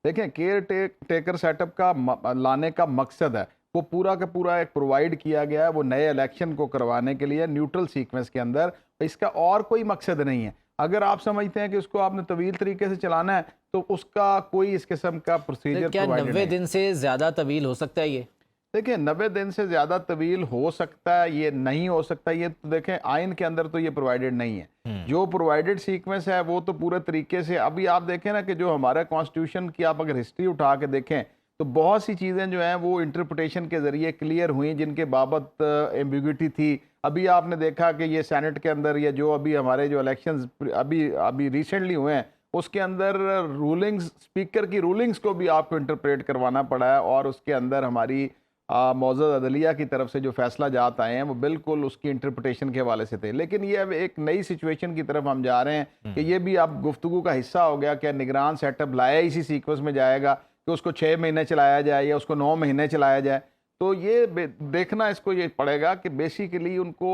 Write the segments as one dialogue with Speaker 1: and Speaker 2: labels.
Speaker 1: دیکھیں care taker set up کا لانے کا مقصد ہے وہ پورا کا پورا ایک پرووائڈ کیا گیا ہے وہ نئے الیکشن کو کروانے کے لیے نیوٹرل سیکوینس کے اندر، اس کا اور کوئی مقصد نہیں ہے۔ اگر آپ سمجھتے ہیں کہ اس کو آپ نے طویل طریقے سے چلانا ہے تو اس کا کوئی اس قسم کا پروسیجر
Speaker 2: کیا
Speaker 1: پرووائڈ
Speaker 2: 90
Speaker 1: نہیں ہے۔
Speaker 2: دن سے زیادہ طویل ہو سکتا ہے یہ؟
Speaker 1: دیکھیں 90 دن سے زیادہ طویل ہو سکتا ہے، یہ نہیں ہو سکتا، یہ تو دیکھیں آئین کے اندر تو یہ پرووائڈڈ نہیں ہے۔ جو پرووائڈڈ سیکوینس ہے وہ تو پورے طریقے سے، ابھی آپ دیکھیں نا کہ جو ہمارا کانسٹیٹیوشن کی آپ اگر ہسٹری اٹھا کے دیکھیں تو بہت سی چیزیں جو ہیں وہ انٹرپریٹیشن کے ذریعے کلیئر ہوئیں جن کے بابت ایمبیگوٹی تھی۔ ابھی آپ نے دیکھا کہ یہ سینٹ کے اندر یا جو ابھی ہمارے جو الیکشنز ابھی ریسنٹلی ہوئے ہیں اس کے اندر رولنگز، اسپیکر کی رولنگز کو بھی آپ کو انٹرپریٹ کروانا پڑا ہے، اور اس کے اندر ہماری معزز عدلیہ کی طرف سے جو فیصلہ جات آئے ہیں وہ بالکل اس کی انٹرپریٹیشن کے حوالے سے تھے۔ لیکن یہ اب ایک نئی سچویشن کی طرف ہم جا رہے ہیں کہ یہ بھی اب گفتگو کا حصہ ہو گیا کہ نگران سیٹ اپ لایا اسی سیکوینس میں جائے گا کہ اس کو 6 مہینے چلایا جائے یا اس کو 9 مہینے چلایا جائے۔ تو یہ دیکھنا اس کو یہ پڑے گا کہ بیسیکلی ان کو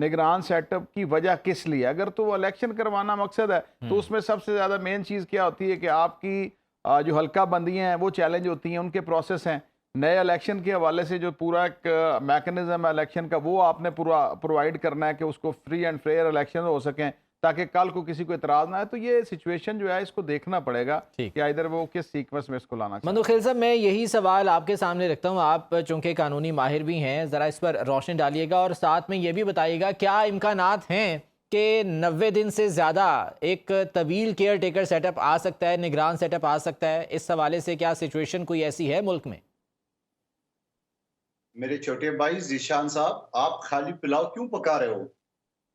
Speaker 1: نگران سیٹ اپ کی وجہ کس لیے، اگر تو وہ الیکشن کروانا مقصد ہے تو اس میں سب سے زیادہ مین چیز کیا ہوتی ہے کہ آپ کی جو حلقہ بندیاں ہیں وہ چیلنج ہوتی ہیں، ان کے پروسیس ہیں۔ نئے الیکشن کے حوالے سے جو پورا ایک میکنزم ہے الیکشن کا وہ آپ نے پرووائڈ کرنا ہے کہ اس کو فری اینڈ فیئر الیکشن ہو سکیں تاکہ کل کو کسی کو اعتراض نہ آئے۔ تو یہ سچویشن جو ہے اس کو دیکھنا پڑے گا کہ ادھر وہ کس سیکوینس میں اس کو لانا چاہتے ہیں۔
Speaker 2: مندوخیل صاحب میں یہی سوال آپ کے سامنے رکھتا ہوں، آپ چونکہ قانونی ماہر بھی ہیں، ذرا اس پر روشنی ڈالیے گا اور ساتھ میں یہ بھی بتائیے گا کیا امکانات ہیں کہ 90 دن سے زیادہ ایک طویل کیئر ٹیکر سیٹ اپ آ سکتا ہے، نگران سیٹ اپ آ سکتا ہے؟ اس حوالے سے کیا سچویشن کوئی ایسی ہے ملک میں؟
Speaker 3: میرے چھوٹے بھائی ذیشان صاحب، آپ خالی پلاؤ کیوں پکا رہے ہو؟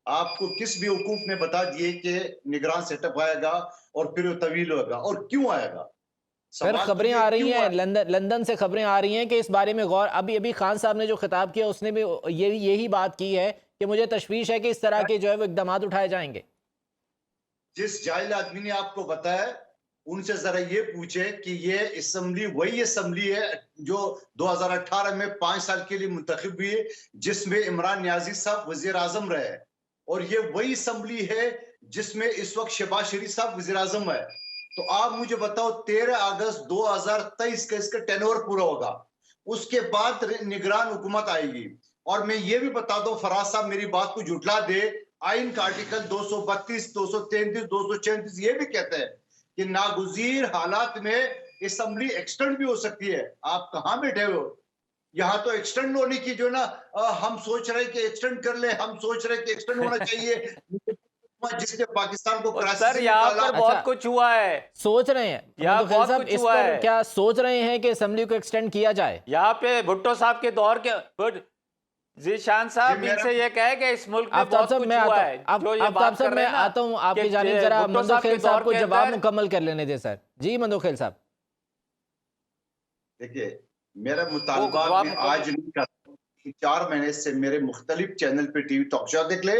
Speaker 3: آپ کو کس بیوقوف نے بتا دیے کہ نگران سیٹ اپ آئے گا اور پھر وہ طویل ہوگا، اور کیوں آئے گا؟
Speaker 2: پھر خبریں آ رہی ہیں، لندن سے خبریں آ رہی ہیں کہ اس بارے میں غور، ابھی خان صاحب نے جو خطاب کیا اس نے بھی یہی بات کی ہے کہ مجھے تشویش ہے کہ اس طرح کے جو ہے وہ اقدامات اٹھائے جائیں گے۔
Speaker 3: جس جاہل آدمی نے آپ کو بتایا ان سے ذرا یہ پوچھے کہ یہ اسمبلی وہی اسمبلی ہے جو 2018 میں 5 سال کے لیے منتخب ہوئی ہے، جس میں عمران نیازی صاحب وزیر اعظم رہے، اور یہ وہی اسمبلی ہے جس میں اس وقت شہباز شریف صاحب وزیر اعظم ہے۔ تو آپ مجھے بتاؤ 13 اگست 2023 کا اس کا ٹینور پورا ہوگا، اس کے بعد نگران حکومت آئے گی۔ اور میں یہ بھی بتا دوں، فراز صاحب میری بات کو جھٹلا دے، آئین کا آرٹیکل 232، 233، 234 یہ بھی کہتے ہیں کہ ناگزیر حالات میں اسمبلی ایکسٹینڈ بھی ہو سکتی ہے۔ آپ کہاں بیٹھے ہو؟ یہاں تو ایکسٹینڈ ہونے کی جو نا ہم سوچ رہے کہ ایکسٹینڈ کر لیں، ہم سوچ رہے کہ ایکسٹینڈ ہونا چاہیے جس نے پاکستان کو کراچی
Speaker 4: سر
Speaker 3: سے
Speaker 4: یہاں
Speaker 3: نکالا۔
Speaker 4: پر بہت کچھ ہوا ہے،
Speaker 2: سوچ رہے ہیں
Speaker 4: یہاں
Speaker 2: مندوخیل
Speaker 4: بہت
Speaker 2: صاحب
Speaker 4: کچھ
Speaker 2: اس
Speaker 4: ہوا
Speaker 2: پر
Speaker 4: ہے۔
Speaker 2: کیا سوچ رہے ہیں کہ اسمبلی کو ایکسٹینڈ کیا جائے؟
Speaker 4: یہاں پہ بھٹو صاحب کے دور کے ذیشان صاحب ان سے یہ کہے کہ اس ملک میں بہت کچھ ہوا ہے جو یہ بات کر رہے ہیں نا۔
Speaker 2: میں آتا ہوں آپ کی جانب، ذرا مندوخیل صاحب کو جواب مکمل کر لینے دیں سر۔ جی مندوخیل صاحب
Speaker 3: دیکھیے، میرا مطالبہ میں آج نہیں کرتا، 4 مہینے سے میرے مختلف چینل پہ ٹی وی ٹاک شو دیکھ لے،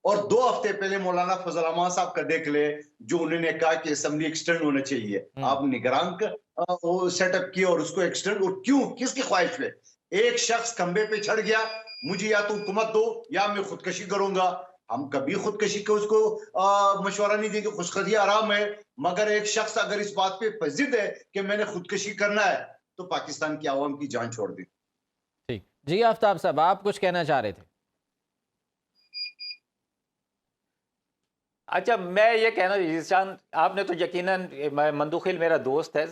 Speaker 3: اور 2 ہفتے پہلے مولانا فضل الرحمان صاحب کا دیکھ لے جو انہوں نے کہا کہ اسمبلی ایکسٹینڈ ہونا چاہیے۔ آپ نگران کا سیٹ اپ کیا اور اس کو ایکسٹینڈ، اور کیوں، کس کی خواہش پہ؟ ایک شخص کھمبے پہ چڑھ گیا، مجھے یا تو حکومت دو یا میں خودکشی کروں گا۔ ہم کبھی خودکشی کو اس کو مشورہ نہیں دیں گے، خودکشی آرام ہے، مگر ایک شخص اگر اس بات پہ ضد ہے کہ میں نے خودکشی کرنا ہے تو پاکستان کی عوام کی جان چھوڑ دی۔
Speaker 2: ٹھیک، جی آفتاب صاحب آپ کچھ کہنا چاہ رہے تھے؟
Speaker 4: اچھا میں یہ کہنا، ذیشان آپ نے تو یقیناً، مندوخیل میرا دوست ہے،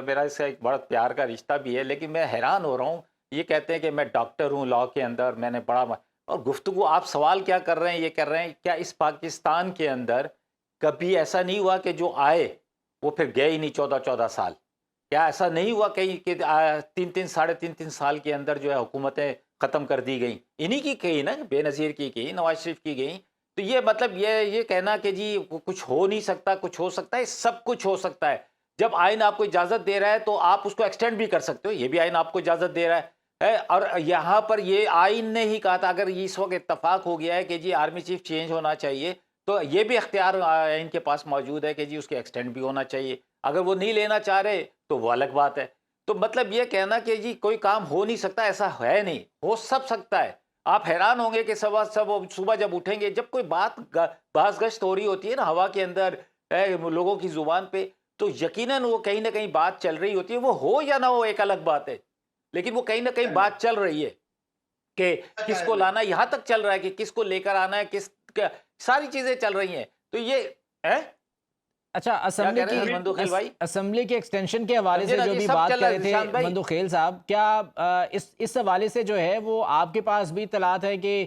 Speaker 4: میرا اس سے ایک بڑا پیار کا رشتہ بھی ہے، لیکن میں حیران ہو رہا ہوں، یہ کہتے ہیں کہ میں ڈاکٹر ہوں لاء کے اندر، میں نے بڑا، اور گفتگو آپ سوال کیا کر رہے ہیں، یہ کر رہے ہیں کیا اس پاکستان کے اندر کبھی ایسا نہیں ہوا کہ جو آئے وہ پھر گئے ہی نہیں 14 سال؟ کیا ایسا نہیں ہوا کہیں کہ 3 ساڑھے 3 سال کے اندر جو ہے حکومتیں ختم کر دی گئیں؟ انہی کی کہیں نا، بے نظیر کی گئی، نواز شریف کی گئیں۔ تو یہ مطلب یہ کہنا کہ جی کچھ ہو نہیں سکتا، کچھ ہو سکتا ہے، سب کچھ ہو سکتا ہے۔ جب آئین آپ کو اجازت دے رہا ہے تو آپ اس کو ایکسٹینڈ بھی کر سکتے ہو، یہ بھی آئین آپ کو اجازت دے رہا ہے۔ اور یہاں پر یہ آئین نے ہی کہا تھا، اگر اس وقت اتفاق ہو گیا ہے کہ جی آرمی چیف چینج ہونا چاہیے تو یہ بھی اختیار آئین کے پاس موجود ہے کہ جی اس کے ایکسٹینڈ بھی ہونا چاہیے۔ اگر وہ نہیں لینا چاہ رہے تو وہ الگ بات ہے۔ تو مطلب یہ کہنا کہ جی کوئی کام ہو نہیں سکتا، ایسا ہے نہیں، ہو سب سکتا ہے۔ آپ حیران ہوں گے کہ صبح جب اٹھیں گے، جب کوئی بات باز گشت ہو رہی ہوتی ہے نا ہوا کے اندر، لوگوں کی زبان پہ، تو یقیناً وہ کہیں نہ کہیں بات چل رہی ہوتی ہے. وہ ہو یا نہ ہو ایک الگ بات ہے, لیکن وہ کہیں نہ کہیں بات چل رہی ہے کہ کس کو لانا, یہاں تک چل رہا ہے کہ کس کو لے کر آنا ہے, ساری چیزیں چل رہی ہیں. تو یہ
Speaker 2: اچھا
Speaker 4: کہہ رہے ہیں مندوخیل بھائی؟
Speaker 2: اسمبلی کے ایکسٹینشن کے حوالے سے
Speaker 4: سمجھے نا
Speaker 2: جو
Speaker 4: جی،
Speaker 2: بھی
Speaker 4: سب
Speaker 2: بات
Speaker 4: چل
Speaker 2: کر
Speaker 4: رہا
Speaker 2: رہے
Speaker 4: ہے
Speaker 2: تھے
Speaker 4: ذیشان بھائی.
Speaker 2: مندوخیل صاحب, کیا اس حوالے سے جو ہے وہ آپ کے پاس بھی اطلاعات ہے کہ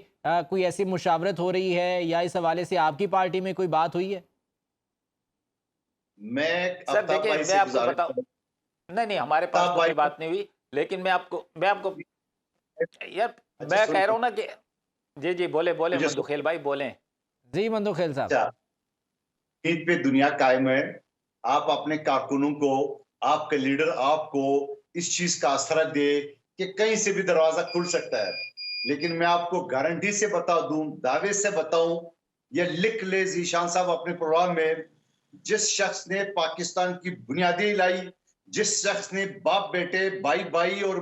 Speaker 2: کوئی ایسی مشاورت ہو رہی ہے یا اس حوالے سے آپ کی پارٹی میں کوئی بات ہوئی ہے؟
Speaker 3: میں
Speaker 4: سر
Speaker 3: آفتاب
Speaker 4: دیکھیں
Speaker 3: بھائی
Speaker 4: میں
Speaker 3: سے
Speaker 4: آپ کو
Speaker 3: گزارش
Speaker 4: بتاؤں,
Speaker 3: کروں
Speaker 4: نہیں ہمارے پاس تو کوئی بات نہیں ہوئی, لیکن میں آپ کو یار میں کہہ رہا ہوں نا کہ جی بولے مندوخیل بھائی بولیں.
Speaker 2: جی مندوخیل صاحب.
Speaker 3: عید پہ دنیا قائم ہے. آپ اپنے کارکنوں کو, آپ کا لیڈر آپ کو اس چیز کا اثر دے کہ کہیں سے بھی دروازہ کھل سکتا ہے. لیکن میں آپ کو گارنٹی سے بتا دوں, دعوے سے بتاؤں, یہ لکھ لے ذیشان صاحب اپنے پروگرام میں, جس شخص نے پاکستان کی بنیادی لائی, جس شخص نے باپ بیٹے, بھائی اور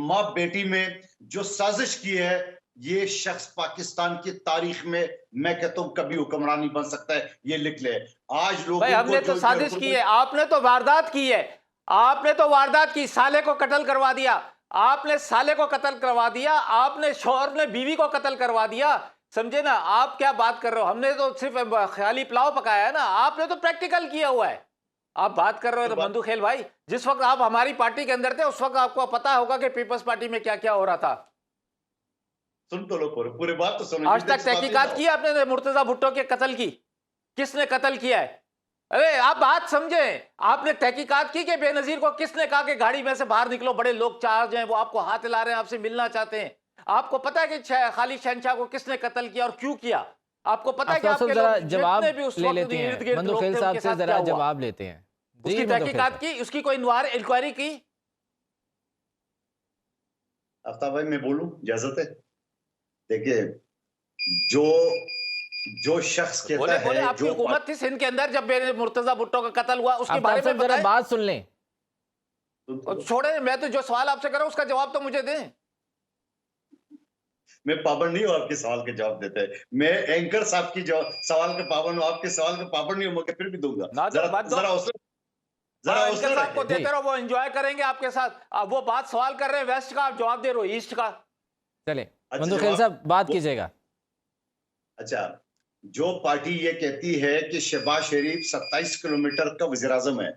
Speaker 3: ماں بیٹی میں جو سازش کی ہے, یہ شخص پاکستان کی تاریخ میں کہتا ہوں کبھی حکمران نہیں بن سکتا ہے. یہ لکھ لے. آج لوگوں
Speaker 4: بھائی ہم نے تو سازش کی ہے, آپ نے تو واردات کی ہے, آپ نے تو واردات کی, سالے کو قتل کروا دیا, آپ نے سالے کو قتل کروا دیا, آپ نے شوہر نے بیوی کو قتل کروا دیا. سمجھے نا, آپ کیا بات کر رہے ہو؟ ہم نے تو صرف خیالی پلاؤ پکایا ہے نا, آپ نے تو پریکٹیکل کیا ہوا ہے. آپ بات کر رہے ہو مندوخیل بھائی, جس وقت آپ ہماری پارٹی کے اندر تھے اس وقت آپ کو پتا ہوگا کہ پیپلز پارٹی میں کیا کیا ہو رہا تھا.
Speaker 3: سن تو لو, پورے بات تو سنو.
Speaker 4: آج تک تحقیقات کی آپ نے مرتضی بھٹو کے قتل کی؟ کس نے قتل کیا ہے؟ ارے آپ بات سمجھیں, آپ نے تحقیقات کی کہ بے نظیر کو کس نے کہا کہ گاڑی میں سے باہر نکلو, بڑے لوگ چارج ہیں, وہ آپ کو ہاتھ ہلا رہے ہیں, آپ سے ملنا چاہتے ہیں. آپ کو پتا ہے کہ خالد شہنشاہ کو کس نے قتل کیا اور کیوں کیا؟ آپ کو پتا ہے کہ
Speaker 2: آفتاب
Speaker 4: آپ
Speaker 2: صاحب
Speaker 4: کے
Speaker 2: ذرا
Speaker 4: لوگ
Speaker 2: جواب
Speaker 4: جتنے بھی اس
Speaker 2: لے
Speaker 4: وقت
Speaker 2: لیتے ہیں,
Speaker 4: ارد گرد لوگ
Speaker 2: مندوخیل
Speaker 4: تھے ان
Speaker 2: صاحب
Speaker 4: کے
Speaker 2: سے
Speaker 4: ساتھ
Speaker 2: ذرا
Speaker 4: کیا ہوا؟
Speaker 2: جواب لیتے ہیں.
Speaker 4: اس کی
Speaker 2: جی مندوخیل
Speaker 4: تحقیقات
Speaker 2: صاحب.
Speaker 4: کی, اس کی کوئی انکوائری کی؟
Speaker 3: آفتاب بھائی میں بولوں, اجازت ہے؟ دیکھیں, جو شخص کہتا
Speaker 4: بولے
Speaker 3: ہے,
Speaker 4: آپ کی حکومت تھی سندھ کے اندر جب مرتضی بھٹو کا قتل ہوا, اس کے بارے
Speaker 2: آفتاب
Speaker 4: میں
Speaker 2: صاحب ذرا
Speaker 4: بتائیں.
Speaker 2: بات سن لیں.
Speaker 4: چھوڑیں, میں تو جو سوال آپ سے کر رہا ہوں اس کا جواب تو مجھے دیں.
Speaker 3: میں پابند نہیں ہوں آپ کے سوال کے جواب دیتے ہیں. میں اینکر صاحب کی سوال کا پابند ہوں, آپ کے سوال کا پابند نہیں ہوں, میں پھر بھی دوں گا. ذرا
Speaker 4: اینکر صاحب کو
Speaker 3: رکھیں.
Speaker 4: دیتے رہو, وہ انجوائے کریں گے آپ کے ساتھ. وہ بات سوال کر رہے ہیں ویسٹ کا, آپ جواب دے رہے ہو ایسٹ کا.
Speaker 2: چلیں مندوخیل صاحب بات کیجئے گا.
Speaker 3: اچھا, جو پارٹی یہ کہتی ہے کہ شہباز شریف 27 کلومیٹر کا وزیر اعظم ہے,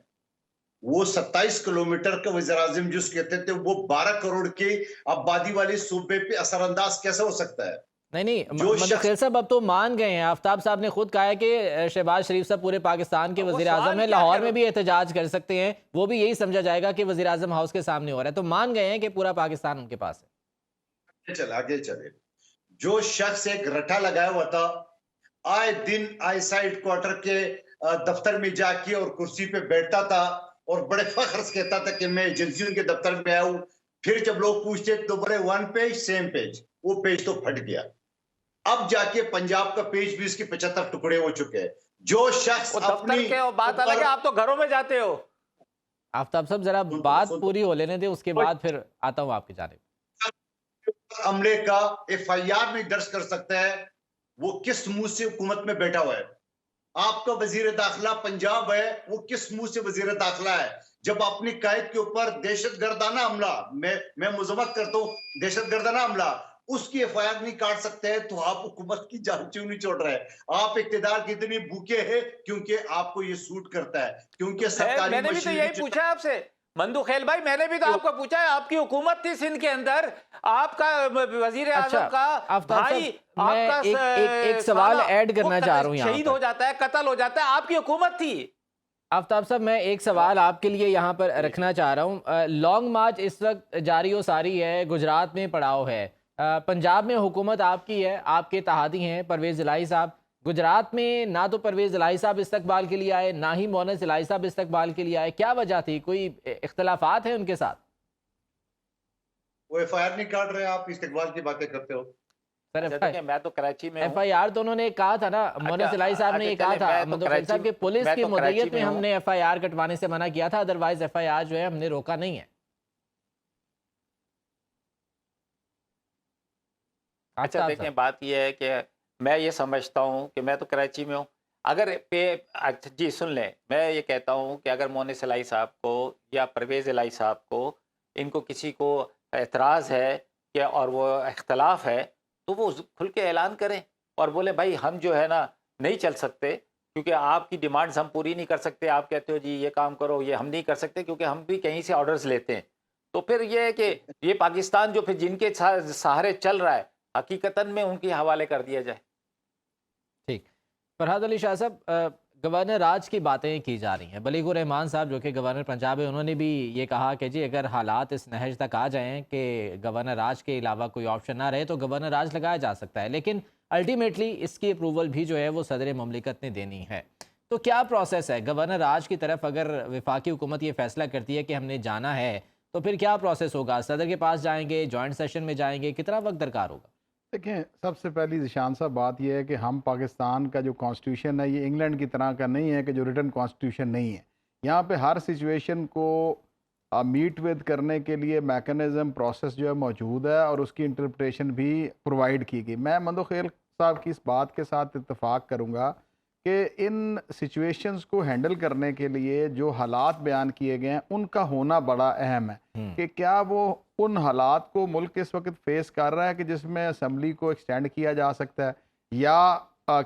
Speaker 3: وہ 27 کلومیٹر کا وزیر اعظم جس کہتے تھے وہ 12 کروڑ کی آبادی والی صوبے پہ اثر انداز کیسے ہو سکتا ہے؟
Speaker 2: نہیں مندوخیل صاحب اب تو مان گئے ہیں. آفتاب صاحب نے خود کہا ہے کہ شہباز شریف صاحب پورے پاکستان کے وزیر اعظم ہیں, لاہور میں بھی احتجاج کر سکتے ہیں, وہ بھی یہی سمجھا جائے گا کہ وزیر اعظم ہاؤس کے سامنے ہو رہا ہے, تو مان گئے ہیں کہ پورا پاکستان ان کے پاس ہے.
Speaker 3: آگے چلے. جو شخص ایک رٹا لگایا ہوا تھا, آئے دن آئی سائڈ کوارٹر کے دفتر میں جا کے اور کرسی پہ بیٹھتا تھا اور بڑے فخر سے کہتا تھا کہ میں ایجنسیوں کے دفتر میں آیا ہوں, پھر جب لوگ پوچھتے تو بڑے 1 پیج سیم پیج, وہ پیج تو پھٹ گیا. اب جا کے پنجاب کا پیج بھی اس کے 75 ٹکڑے ہو چکے ہیں. جو شخص
Speaker 4: دفتر کے بات الگ ہے, آپ تو گھروں میں جاتے ہو.
Speaker 2: آفتاب صاحب ذرا بات پوری ہو لینے دیں, اس کے بعد پھر آتا ہوں آپ کی جانب.
Speaker 3: عملے کا ایف آئی آر بھی درج کر سکتا ہے. وہ کس منہ سے حکومت میں بیٹھا ہوا ہے؟ آپ کا وزیر داخلہ پنجاب ہے, وہ کس منہ سے وزیر داخلہ ہے جب اپنی قائد کے اوپر دہشت گردانہ حملہ, میں مذمت کرتا ہوں دہشت گردانہ حملہ, اس کی ایف آئی آر نہیں کاٹ سکتے ہیں, تو آپ حکومت کی جان کیوں نہیں چھوڑ رہے ہیں؟ آپ اقتدار کی اتنی بھوکے ہیں کیونکہ آپ کو یہ سوٹ کرتا ہے, کیونکہ سرکاری
Speaker 4: میں نے بھی تو یہی پوچھا ہے آپ سے مندوخیل بھائی, میں نے بھی تو آپ کو پوچھا ہے. آپ کی حکومت تھی سندھ کے اندر, آپ کا وزیر اعظم کا بھائی آپ کا
Speaker 2: ایک سوال ایڈ کرنا چاہ رہا ہوں,
Speaker 4: شہید ہو جاتا ہے, قتل ہو جاتا ہے, آپ کی حکومت تھی.
Speaker 2: آفتاب صاحب میں ایک سوال آپ کے لیے یہاں پر رکھنا چاہ رہا ہوں. لانگ مارچ اس وقت جاری و ساری ہے, گجرات میں پڑاؤ ہے, پنجاب میں حکومت آپ کی ہے, آپ کے اتحادی ہیں پرویز الہی صاحب. گجرات میں نہ تو پرویز الہی صاحب استقبال کے لیے آئے, نہ ہی مونس الہی صاحب استقبال کے لیے آئے. کیا وجہ تھی؟ کوئی اختلافات ہیں ان کے ساتھ؟
Speaker 3: وہ ایف آئی آر نہیں کاٹ رہے, آپ استقبال کی باتیں کرتے ہو.
Speaker 4: میں تو کراچی میں
Speaker 2: ایف آئی آر تو انہوں نے کہا تھا نا, مونس الہی صاحب نے یہ کہا تھا مندوخیل صاحب کہ پولیس کی مدعیت میں ہم نے ایف آئی آر کٹوانے سے منع کیا تھا, ادروائز ایف آئی آر جو ہے ہم نے روکا نہیں ہے.
Speaker 4: اچھا دیکھیں, بات یہ ہے کہ میں یہ سمجھتا ہوں کہ میں تو کراچی میں ہوں, اگر اچھا جی سن لیں، میں یہ کہتا ہوں کہ اگر مونس الہی صاحب کو یا پرویز الہی صاحب کو ان کو کسی کو اعتراض ہے کہ اور وہ اختلاف ہے تو وہ کھل کے اعلان کریں اور بولیں بھائی ہم جو ہے نا نہیں چل سکتے کیونکہ آپ کی ڈیمانڈز ہم پوری نہیں کر سکتے، آپ کہتے ہو جی یہ کام کرو، یہ ہم نہیں کر سکتے کیونکہ ہم بھی کہیں سے آرڈرز لیتے ہیں. تو پھر یہ ہے کہ یہ پاکستان جو پھر جن کے سہارے چل رہا ہے حقیقتاً میں ان کے حوالے کر دیا جائے.
Speaker 2: ٹھیک. فرحاد علی شاہ صاحب، گورنر راج کی باتیں کی جا رہی ہیں. بلیغ الرحمان صاحب جو کہ گورنر پنجاب ہے، انہوں نے بھی یہ کہا کہ جی اگر حالات اس نہج تک آ جائیں کہ گورنر راج کے علاوہ کوئی آپشن نہ رہے تو گورنر راج لگایا جا سکتا ہے، لیکن الٹیمیٹلی اس کی اپروول بھی جو ہے وہ صدر مملکت نے دینی ہے. تو کیا پروسیس ہے گورنر راج کی طرف؟ اگر وفاقی حکومت یہ فیصلہ کرتی ہے کہ ہم نے جانا ہے تو پھر کیا پروسیس ہوگا؟ صدر کے پاس جائیں گے، جوائنٹ سیشن میں جائیں گے، کتنا وقت درکار ہوگا؟
Speaker 1: دیکھیں، سب سے پہلی ذیشان صاحب بات یہ ہے کہ ہم پاکستان کا جو کانسٹیٹیوشن ہے یہ انگلینڈ کی طرح کا نہیں ہے کہ جو ریٹن کانسٹیٹیوشن نہیں ہے. یہاں پہ ہر سچویشن کو میٹ ود کرنے کے لیے میکنزم پروسیس جو ہے موجود ہے اور اس کی انٹرپریٹیشن بھی پرووائڈ کی گئی. میں مندوخیل صاحب کی اس بات کے ساتھ اتفاق کروں گا کہ ان سچویشنز کو ہینڈل کرنے کے لیے جو حالات بیان کیے گئے ہیں ان کا ہونا بڑا اہم ہے کہ کیا وہ ان حالات کو ملک اس وقت فیس کر رہا ہے کہ جس میں اسمبلی کو ایکسٹینڈ کیا جا سکتا ہے، یا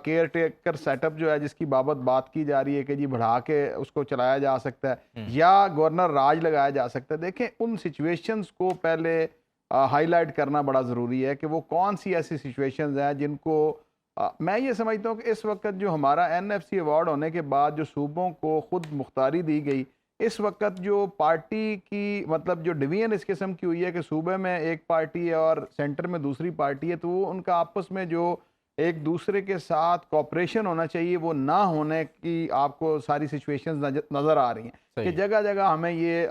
Speaker 1: کیئر ٹیکر سیٹ اپ جو ہے جس کی بابت بات کی جا رہی ہے کہ جی بڑھا کے اس کو چلایا جا سکتا ہے، یا گورنر راج لگایا جا سکتا ہے. دیکھیں، ان سچویشنز کو پہلے ہائی لائٹ کرنا بڑا ضروری ہے کہ وہ کون سی ایسی سچویشنز ہیں جن کو میں یہ سمجھتا ہوں کہ اس وقت جو ہمارا این ایف سی ایوارڈ ہونے کے بعد جو صوبوں کو خود مختاری دی گئی، اس وقت جو پارٹی کی مطلب جو ڈویژن اس قسم کی ہوئی ہے کہ صوبے میں ایک پارٹی ہے اور سینٹر میں دوسری پارٹی ہے، تو وہ ان کا آپس میں جو ایک دوسرے کے ساتھ کوپریشن ہونا چاہیے وہ نہ ہونے کی آپ کو ساری سچویشنز نظر آ رہی ہیں کہ جگہ جگہ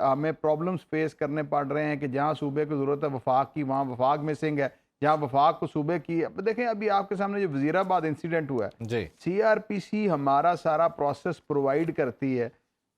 Speaker 1: ہمیں پرابلمز فیس کرنے پڑ رہے ہیں کہ جہاں صوبے کو ضرورت ہے وفاق کی وہاں وفاق مسنگ ہے، جہاں وفاق کو صوبے کی. دیکھیں ابھی آپ کے سامنے جو وزیر آباد انسیڈنٹ ہوا ہے، سی آر پی سی ہمارا سارا پروسیس پرووائڈ کرتی ہے،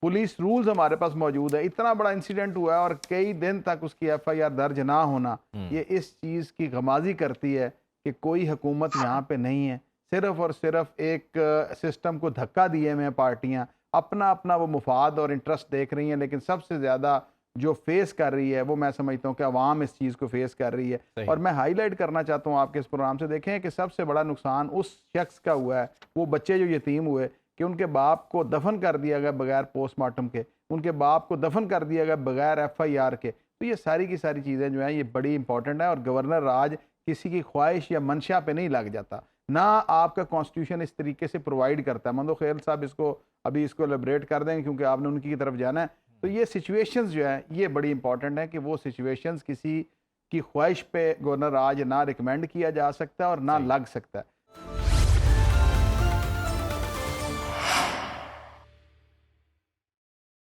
Speaker 1: پولیس رولز ہمارے پاس موجود ہے. اتنا بڑا انسیڈنٹ ہوا ہے اور کئی دن تک اس کی ایف آئی آر درج نہ ہونا، یہ اس چیز کی غمازی کرتی ہے کہ کوئی حکومت یہاں پہ نہیں ہے. صرف اور صرف ایک سسٹم کو دھکا دیے ہوئے پارٹیاں اپنا وہ مفاد اور انٹرسٹ دیکھ رہی ہیں، لیکن سب سے زیادہ جو فیس کر رہی ہے وہ میں سمجھتا ہوں کہ عوام اس چیز کو فیس کر رہی ہے. اور میں ہائی لائٹ کرنا چاہتا ہوں آپ کے اس پروگرام سے، دیکھیں کہ سب سے بڑا نقصان اس شخص کا ہوا ہے، وہ بچے جو یتیم ہوئے کہ ان کے باپ کو دفن کر دیا گیا بغیر پوسٹ مارٹم کے، ان کے باپ کو دفن کر دیا گیا بغیر ایف آئی آر کے. تو یہ ساری کی ساری چیزیں جو ہیں یہ بڑی امپورٹنٹ ہیں، اور گورنر راج کسی کی خواہش یا منشا پہ نہیں لگ جاتا، نہ آپ کا کانسٹیٹیوشن اس طریقے سے پرووائڈ کرتا ہے. مندوخیل صاحب اس کو ایلیبریٹ کر دیں کیونکہ آپ نے ان کی طرف جانا ہے. تو یہ سچویشنز جو ہیں یہ بڑی امپورٹنٹ ہیں کہ وہ سچویشنز کسی کی خواہش پہ گورنر راج نہ ریکمینڈ کیا جا سکتا ہے اور نہ لگ سکتا ہے.